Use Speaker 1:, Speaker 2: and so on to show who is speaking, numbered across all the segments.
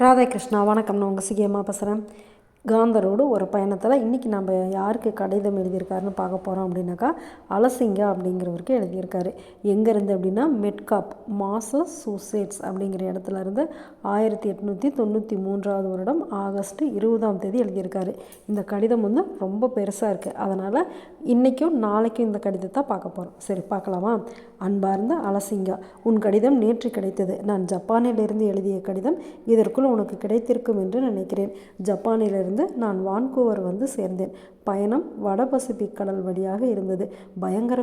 Speaker 1: ராதாகிருஷ்ணா வணக்கம். நான் உங்கள் சிகியமாக பேசுகிறேன். காந்தரோடு ஒரு பயணத்தில் இன்றைக்கி நம்ம யாருக்கு கடிதம் எழுதியிருக்காருன்னு பார்க்க போகிறோம் அப்படின்னாக்கா, அலசிங்கா அப்படிங்கிறவருக்கு எழுதியிருக்காரு. எங்கேருந்து அப்படின்னா மெட்காப் மாசசூசெட்ஸ் அப்படிங்கிற இடத்துல இருந்து 1893 வருடம் ஆகஸ்ட் 20 எழுதியிருக்காரு. இந்த கடிதம் ரொம்ப பெருசாக இருக்குது. அதனால் இன்றைக்கும் நாளைக்கும் இந்த கடிதத்தை பார்க்க போகிறோம். சரி, பார்க்கலாமா? அன்பார்ந்த அலசிங்கா, உன் கடிதம் நேற்று கிடைத்தது. நான் ஜப்பானிலிருந்து எழுதிய கடிதம் இதற்குள் உனக்கு கிடைத்திருக்கும் என்று நினைக்கிறேன். ஜப்பானிலிருந்து நான் வான்கூவர் வந்து சேர்ந்தேன். பயணம் வட பசிபிக் கடல் வழியாக இருந்தது. பயங்கர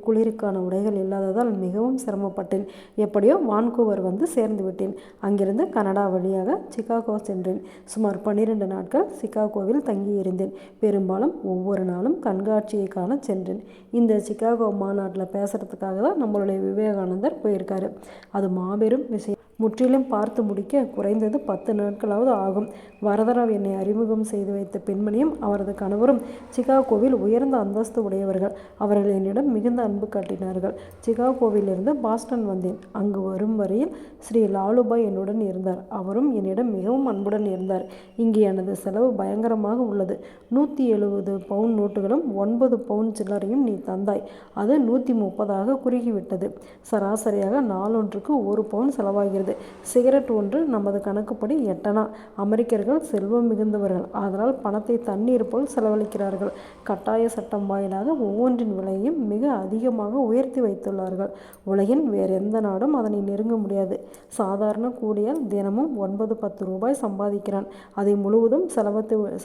Speaker 1: குளிருக்கான உடைகள் இல்லாததால் மிகவும் சிரமப்பட்டேன். எப்படியோ வான்கூவர் வந்து சேர்ந்து விட்டேன். அங்கிருந்து கனடா வழியாக சிகாகோ சென்றேன். சுமார் 12 நாட்கள் சிகாகோவில் தங்கியிருந்தேன். பெரும்பாலும் ஒவ்வொரு நாளும் கண்காட்சியை காண சென்றேன். இந்த சிகாகோ மாநாட்டில் பேசுகிறதுக்காக தான் நம்மளுடைய விவேகானந்தர் போயிருக்காரு. அது மாபெரும் விஷயம். முற்றிலும் பார்த்து முடிக்க குறைந்தது 10 நாட்களாவது ஆகும். வரதராவ் என்னை அறிமுகம் செய்து வைத்த பெண்மணியும் அவரது கணவரும் சிகாகோவில் உயர்ந்த அந்தஸ்து உடையவர்கள். அவர்கள் என்னிடம் மிகுந்த அன்பு காட்டினார்கள். சிகாகோவிலிருந்து பாஸ்டன் வந்தேன். அங்கு வரும் வரையில் ஸ்ரீ லாலுபாய் என்னுடன் இருந்தார். அவரும் என்னிடம் மிகவும் அன்புடன் இருந்தார். இங்கே எனது செலவு பயங்கரமாக உள்ளது. 170 பவுன் நோட்டுகளும் 9 பவுன் சில்லறையும் நீ தந்தாய். அது 130 குறுகிவிட்டது. சராசரியாக நாளொன்றுக்கு 1 பவுன் செலவாகிறது. சிகரெட் ஒன்று நமது கணக்குப்படி 8 அணா. அமெரிக்கர்கள் செல்வம் மிகுந்தவர்கள். அதனால் பணத்தை தண்ணீர் போல் செலவழிக்கிறார்கள். கட்டாய சட்டம் வாயிலாக ஒவ்வொன்றின் விலையையும் மிக அதிகமாக உயர்த்தி வைத்துள்ளார்கள். உலகின் வேறு எந்த நாடும் அதனை நெருங்க முடியாது. சாதாரண கூலியால் தினமும் 9-10 ரூபாய் சம்பாதிக்கிறான். அதை முழுவதும்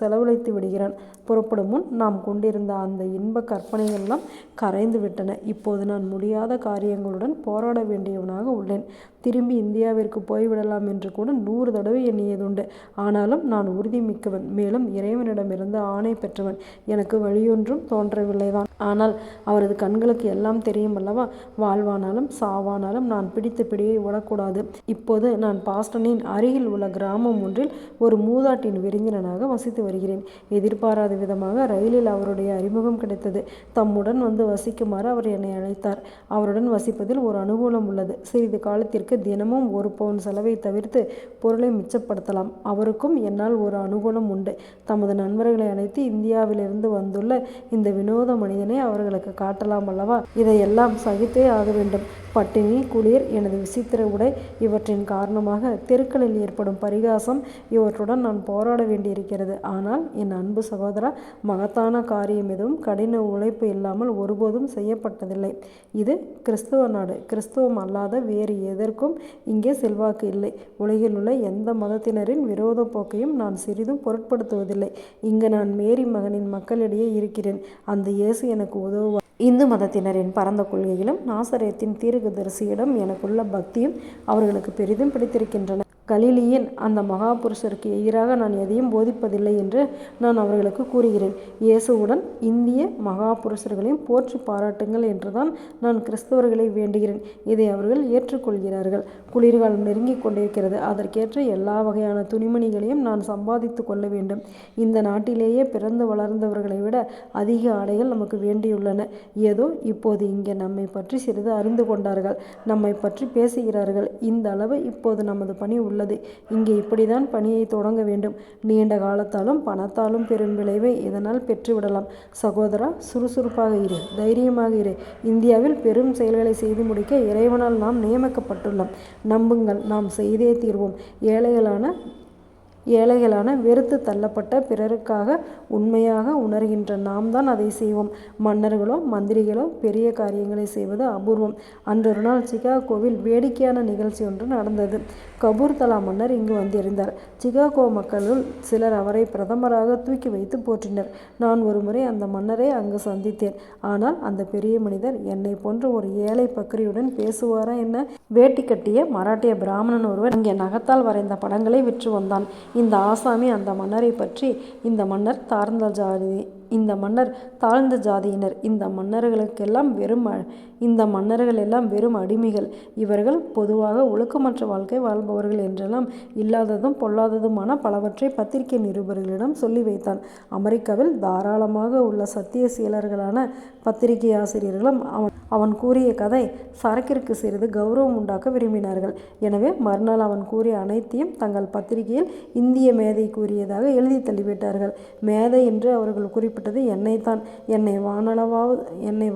Speaker 1: செலவழித்து விடுகிறான். புறப்படும் முன் நாம் கொண்டிருந்த அந்த இன்ப கற்பனைகளெல்லாம் கரைந்து விட்டன. இப்போது நான் முடியாத காரியங்களுடன் போராட வேண்டியவனாக உள்ளேன். திரும்பி இந்தியாவிற்கு போய்விடலாம் என்று கூட 100 தடவை எண்ணியதுண்டு. ஆனாலும் நான் உறுதி மிக்கவன். மேலும் இறைவனிடமிருந்து ஆணை பெற்றவன். எனக்கு வழியொன்றும் தோன்றவில்லைதான். ஆனால் அவரது கண்களுக்கு எல்லாம் தெரியும் அல்லவா? வாழ்வானாலும் சாவானாலும் நான் பிடித்த பிடியை விடக்கூடாது. இப்போது நான் பாஸ்டனின் அருகில் உள்ள கிராமம் ஒன்றில் ஒரு மூதாட்டின் விருந்தினனாக வசித்து வருகிறேன். எதிர்பாராத விதமாக ரயிலில் அவருடைய அறிமுகம் கிடைத்தது. தம்முடன் வந்து வசிக்குமாறு அவர் என்னை அழைத்தார். அவருடன் வசிப்பதில் ஒரு அனுகூலம் உள்ளது. சிறிது காலத்திற்கு தினமும் 1 பவுன் செலவை தவிர்த்து பொருளை மிச்சப்படுத்தலாம். அவருக்கும் என்னால் ஒரு அனுகூலம் உண்டு. தமது நண்பர்களை அழைத்து இந்தியாவிலிருந்து வந்துள்ள இந்த வினோத மனிதனை அவர்களுக்கு காட்டலாம் அல்லவா? இதையெல்லாம் சகித்தே ஆக வேண்டும். பட்டினி, குளிர், எனது விசித்திர உடை இவற்றின் காரணமாக தெருக்களில் ஏற்படும் பரிகாசம் இவற்றுடன் நான் போராட வேண்டியிருக்கிறது. ஆனால் என் அன்பு சகோதரா, மகத்தான காரியம் எதுவும் கடின உழைப்பு இல்லாமல் ஒருபோதும் செய்யப்பட்டதில்லை. இது கிறிஸ்துவ நாடு. கிறிஸ்துவம் அல்லாத வேறு எதற்கும் இங்கே செல்வாக்கு இல்லை. உலகில் உள்ள எந்த மதத்தினரின் விரோத போக்கையும் நான் சிறிதும் பொருட்படுத்துவதில்லை. இங்கு நான் மேரி மகனின் மக்களிடையே இருக்கிறேன். அந்த இயேசு எனக்கு உதவுவார். இந்து மதத்தினரின் பரந்த கொள்கைகளும் நாசரேத்தின் தீர்க்கதரிசியிடம் எனக்குள்ள பக்தியும் அவர்களுக்கு பெரிதும் பிடித்திருக்கின்றன. கலிலியின் அந்த மகாபுருஷருக்கு எதிராக நான் எதையும் போதிப்பதில்லை என்று நான் அவர்களுக்கு கூறுகிறேன். இயேசுவுடன் இந்திய மகாபுருஷர்களையும் போற்றி பாராட்டுங்கள் என்றுதான் நான் கிறிஸ்தவர்களை வேண்டுகிறேன். இதை அவர்கள் ஏற்றுக்கொள்கிறார்கள். குளிர்காலம் நெருங்கி கொண்டிருக்கிறது. அதற்கேற்ற எல்லா வகையான துணிமணிகளையும் நான் சம்பாதித்து கொள்ள வேண்டும். இந்த நாட்டிலேயே பிறந்து வளர்ந்தவர்களை விட அதிக ஆடைகள் நமக்கு வேண்டியுள்ளன. ஏதோ இப்போது இங்கே நம்மை பற்றி சிறிது அறிந்து கொண்டார்கள். நம்மை பற்றி பேசுகிறார்கள். இந்த அளவு இப்போது நமது பணி உள்ளது. இங்கே இப்படிதான் பணியை தொடங்க வேண்டும். நீண்ட காலத்தாலும் பணத்தாலும் பெரும் விளைவை இதனால் பெற்றுவிடலாம். சகோதரா, சுறுசுறுப்பாக இரு, தைரியமாக இரு. இந்தியாவில் பெரும் செயல்களை செய்து முடிக்க இறைவனால் நாம் நியமிக்கப்பட்டுள்ளோம். நம்புங்கள், நாம் செய்தே தீர்வோம். ஏழைகளான வெறுத்து தள்ளப்பட்ட பிறருக்காக உண்மையாக உணர்கின்ற நாம் தான் அதை செய்வோம். மன்னர்களோ மந்திரிகளோ பெரிய காரியங்களை செய்வது அபூர்வம். அன்றொரு நாள் சிகாகோவில் வேடிக்கையான நிகழ்ச்சி ஒன்று நடந்தது. கபூர்தலா மன்னர் இங்கு வந்திருந்தார். சிகாகோ மக்களுள் சிலர் அவரை பிரதமராக தூக்கி வைத்து போற்றினர். நான் ஒரு முறை அந்த மன்னரை அங்கு சந்தித்தேன். ஆனால் அந்த பெரிய மனிதர் என்னை போன்ற ஒரு ஏழை பக்ரியுடன் பேசுவாரா என்ன? வேட்டி கட்டிய மராட்டிய பிராமணன் ஒருவர் அங்கே நகத்தால் வரைந்த படங்களை விற்று வந்தான். இந்த ஆசாமி அந்த மன்னரை பற்றி, இந்த மன்னர் தாழ்ந்த ஜாதி, இந்த மன்னர் தாழ்ந்த ஜாதியினர். இந்த மன்னர்கள் எல்லாம் வெறும் அடிமைகள். இவர்கள் பொதுவாக ஒழுக்கமற்ற வாழ்க்கை வாழ்பவர்கள் என்றெல்லாம் இல்லாததும் பொல்லாததுமான பலவற்றை பத்திரிகை நிருபர்களிடம் சொல்லி வைத்தான். அமெரிக்காவில் தாராளமாக உள்ள சத்தியசீலர்களான பத்திரிகை ஆசிரியர்களும் அவன் கூறிய கதை சரக்கிற்கு சிறிது கௌரவம் உண்டாக்க விரும்பினார்கள். எனவே மறுநாள் அவன் கூறிய அனைத்தையும் தங்கள் பத்திரிகையில் இந்திய மேதை கூறியதாக எழுதி தள்ளிவிட்டார்கள். மேதை என்று அவர்கள் குறிப்பிட்டது என்னைத்தான். என்னை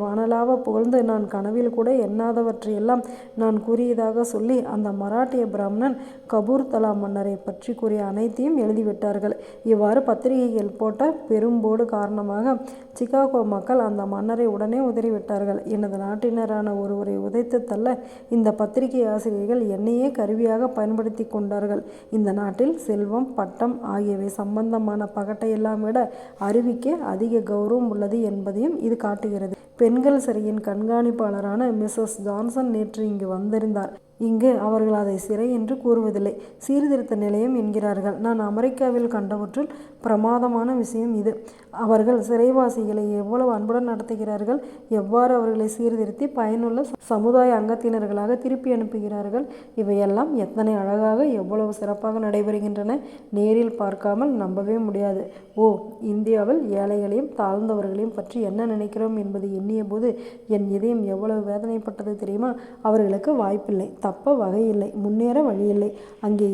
Speaker 1: வானளாவ புகழ்ந்து நான் கனவில் கூட எண்ணாதவற்றையெல்லாம் நான் கூறியதாக சொல்லி அந்த மராட்டிய பிராமணன் கபூர்தலா மன்னரை பற்றி கூறிய அனைத்தையும் எழுதிவிட்டார்கள். இவ்வாறு பத்திரிகைகள் போட்ட பெரும்போடு காரணமாக சிகாகோ மக்கள் அந்த மன்னரை உடனே உதறிவிட்டார்கள். எனது நாட்டினரான ஒருவரை உதைத்து தள்ள இந்த பத்திரிகை ஆசிரியர்கள் என்னையே கருவியாக பயன்படுத்தி கொண்டார்கள். இந்த நாட்டில் செல்வம், பட்டம் ஆகியவை சம்பந்தமான பகட்டையெல்லாம் விட அறிவுக்கே அதிக கௌரவம் உள்ளது என்பதையும் இது காட்டுகிறது. பெண்கள் சிறையின் கண்காணிப்பாளரான மிஸ்ஸஸ் ஜான்சன் நேற்று இங்கு வந்திருந்தார். இங்கு அவர்கள் அதை சிறை என்று கூறுவதில்லை, சீர்திருத்த நிலையம் என்கிறார்கள். நான் அமெரிக்காவில் கண்டவற்றுள் பிரமாதமான விஷயம் இது. அவர்கள் சிறைவாசிகளை எவ்வளவு அன்புடன் நடத்துகிறார்கள், எவ்வாறு அவர்களை சீர்திருத்தி பயனுள்ள சமுதாய அங்கத்தினர்களாக திருப்பி அனுப்புகிறார்கள். இவையெல்லாம் எத்தனை அழகாக, எவ்வளவு சிறப்பாக நடைபெறுகின்றன. நேரில் பார்க்காமல் நம்பவே முடியாது. ஓ, இந்தியாவில் ஏழைகளையும் தாழ்ந்தவர்களையும் பற்றி என்ன நினைக்கிறோம் என்பது எண்ணிய போது என் இதயம் எவ்வளவு வேதனைப்பட்டது தெரியுமா? அவர்களுக்கு வாய்ப்பில்லை, தப்ப வகையில்லை, முன்னேற வழியில்லை. அங்கே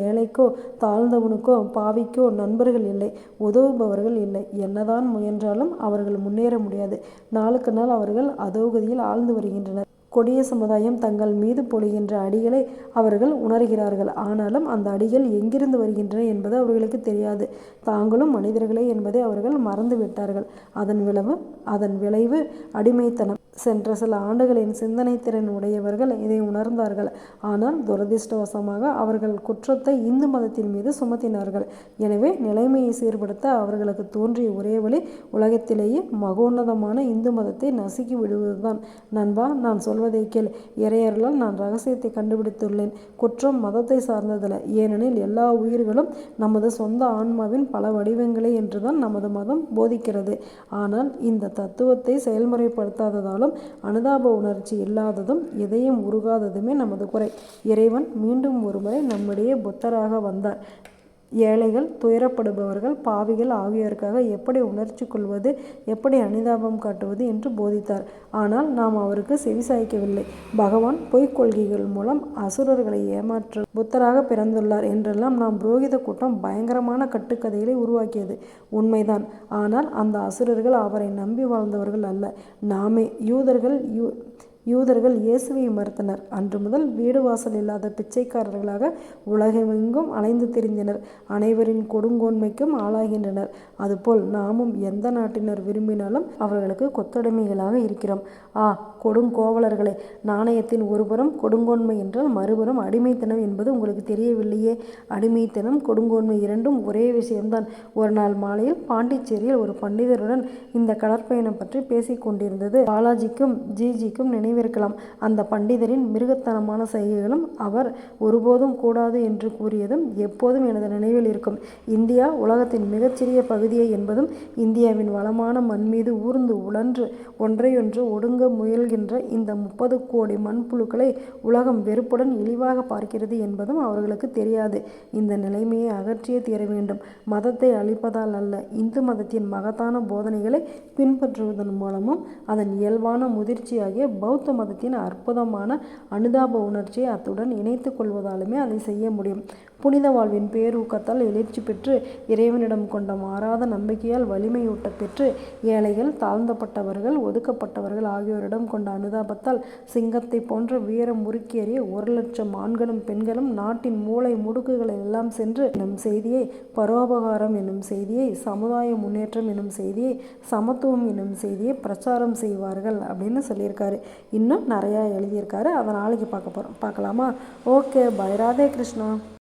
Speaker 1: ஏழைக்கோ தாழ்ந்தவனுக்கோ பாவிக்கோ நண்பர்கள் இல்லை, உதவுபவர்கள் இல்லை. என்னதான் முயன்றாலும் அவர்கள் முன்னேற முடியாது. நாளுக்கு நாள் அவர்கள் அதோகதியில் ஆழ்ந்து வருகின்றனர். கொடிய சமுதாயம் தங்கள் மீது பொழிகின்ற அடிகளை அவர்கள் உணர்கிறார்கள். ஆனாலும் அந்த அடிகள் எங்கிருந்து வருகின்றன என்பது அவர்களுக்கு தெரியாது. தாங்களும் மனிதர்களே என்பதை அவர்கள் மறந்து விட்டார்கள். அதன் விளைவு அடிமைத்தனம். சென்ற சில ஆண்டுகளின் சிந்தனை திறன் உடையவர்கள் இதை உணர்ந்தார்கள். ஆனால் துரதிர்ஷ்டவசமாக அவர்கள் குற்றத்தை இந்து மதத்தின் மீது சுமத்தினார்கள். எனவே நிலைமையை சீர்படுத்த அவர்களுக்கு தோன்றிய ஒரே வழி உலகத்திலேயே மகோன்னதமான இந்து மதத்தை நசுக்கி விடுவதுதான். நண்பா, நான் சொல்வதை கேள். இறையர்களால் நான் ரகசியத்தை கண்டுபிடித்துள்ளேன். குற்றம் மதத்தை சார்ந்ததில்லை. ஏனெனில் எல்லா உயிர்களும் நமது சொந்த ஆன்மாவின் பல வடிவங்களே என்றுதான் நமது மதம் போதிக்கிறது. ஆனால் இந்த தத்துவத்தை செயல்முறைப்படுத்தாததாலும் அனுதாப உணர்ச்சி இல்லாததும் இதயம் உருகாததுமே நமது குறை. இறைவன் மீண்டும் ஒருமுறை நம்மிடையே புத்தராக வந்தார். ஏழைகள், துயரப்படுபவர்கள், பாவிகள் ஆகியோருக்காக எப்படி உணர்ச்சி கொள்வது, எப்படி அனுதாபம் காட்டுவது என்று போதித்தார். ஆனால் நாம் அவருக்கு செவிசாய்க்கவில்லை. பகவான் பொய்க் கொள்கைகள் மூலம் அசுரர்களை ஏமாற்ற புத்தராக பிறந்துள்ளார் என்றெல்லாம் நாம் புரோகித கூட்டம் பயங்கரமான கட்டுக்கதைகளை உருவாக்கியது உண்மைதான். ஆனால் அந்த அசுரர்கள் அவரை நம்பி வாழ்ந்தவர்கள் அல்ல, நாமே. யூதர்கள் இயேசுவை மறுத்தனர். அன்று முதல் வீடு வாசல் இல்லாத பிச்சைக்காரர்களாக உலகமெங்கும் அலைந்து திரிந்தனர். அனைவரின் கொடுங்கோன்மைக்கும் ஆளாகின்றனர். அதுபோல் நாமும் எந்த நாட்டினர் விரும்பினாலும் அவர்களுக்கு கொத்தடிமைகளாக இருக்கிறோம். கொடுங்கோவலர்களே, நாணயத்தின் ஒருபுறம் கொடுங்கோன்மை என்றால் மறுபுறம் அடிமைத்தனம் என்பது உங்களுக்கு தெரியவில்லையே. அடிமைத்தனம், கொடுங்கோன்மை இரண்டும் ஒரே விஷயம்தான். ஒரு நாள் மாலையில் பாண்டிச்சேரியில் ஒரு பண்டிதருடன் இந்த கடற்பயணம் பற்றி பேசிக் கொண்டிருந்தது பாலாஜிக்கும் ஜிஜிக்கும் நினைவிருக்கலாம். அந்த பண்டிதரின் மிருகத்தனமான செய்கைகளும் அவர் ஒருபோதும் கூடாது என்று கூறியதும் எப்போதும் எனது நினைவில் இருக்கும். இந்தியா உலகத்தின் மிகச்சிறிய பகுதியே என்பதும் இந்தியாவின் வளமான மண் மீது ஊர்ந்து உழன்று ஒன்றையொன்று ஒடுங்க முயல்கின்ற இந்த 30 கோடி மண்புழுக்களை உலகம் வெறுப்புடன் இழிவாக பார்க்கிறது என்பதும் அவர்களுக்கு தெரியாது. இந்த நிலைமையை அகற்றியே தீர வேண்டும். மதத்தை அழிப்பதால் அல்ல, இந்து மதத்தின் மகத்தான போதனைகளை பின்பற்றுவதன் மூலமும் அதன் இயல்பான முதிர்ச்சியாகிய பௌத்த மதத்தின் அற்புதமான அனுதாப உணர்ச்சியை அத்துடன் இணைத்து கொள்வதாலுமே அதை செய்ய முடியும். புனித வாழ்வின் பேரூக்கத்தால் எழுச்சி பெற்று இறைவனிடம் கொண்ட மாறாத நம்பிக்கையால் வலிமையூட்ட பெற்று ஏழைகள், தாழ்ந்தப்பட்டவர்கள், ஒதுக்கப்பட்டவர்கள் ஆகியோரிடம் கொண்ட அனுதாபத்தால் சிங்கத்தை போன்ற வீர முறுக்கேறிய 1,00,000 ஆண்களும் பெண்களும் நாட்டின் மூளை முடுக்குகளை எல்லாம் சென்று என்னும் செய்தியை, பரோபகாரம் என்னும் செய்தியை, சமுதாய முன்னேற்றம் என்னும் செய்தியை, சமத்துவம் என்னும் செய்தியை பிரச்சாரம் செய்வார்கள் அப்படின்னு சொல்லியிருக்காரு. இன்னும் நிறையா எழுதியிருக்காரு. அதை நாளைக்கு பார்க்கலாமா? Okay, bye. ராதே கிருஷ்ணா.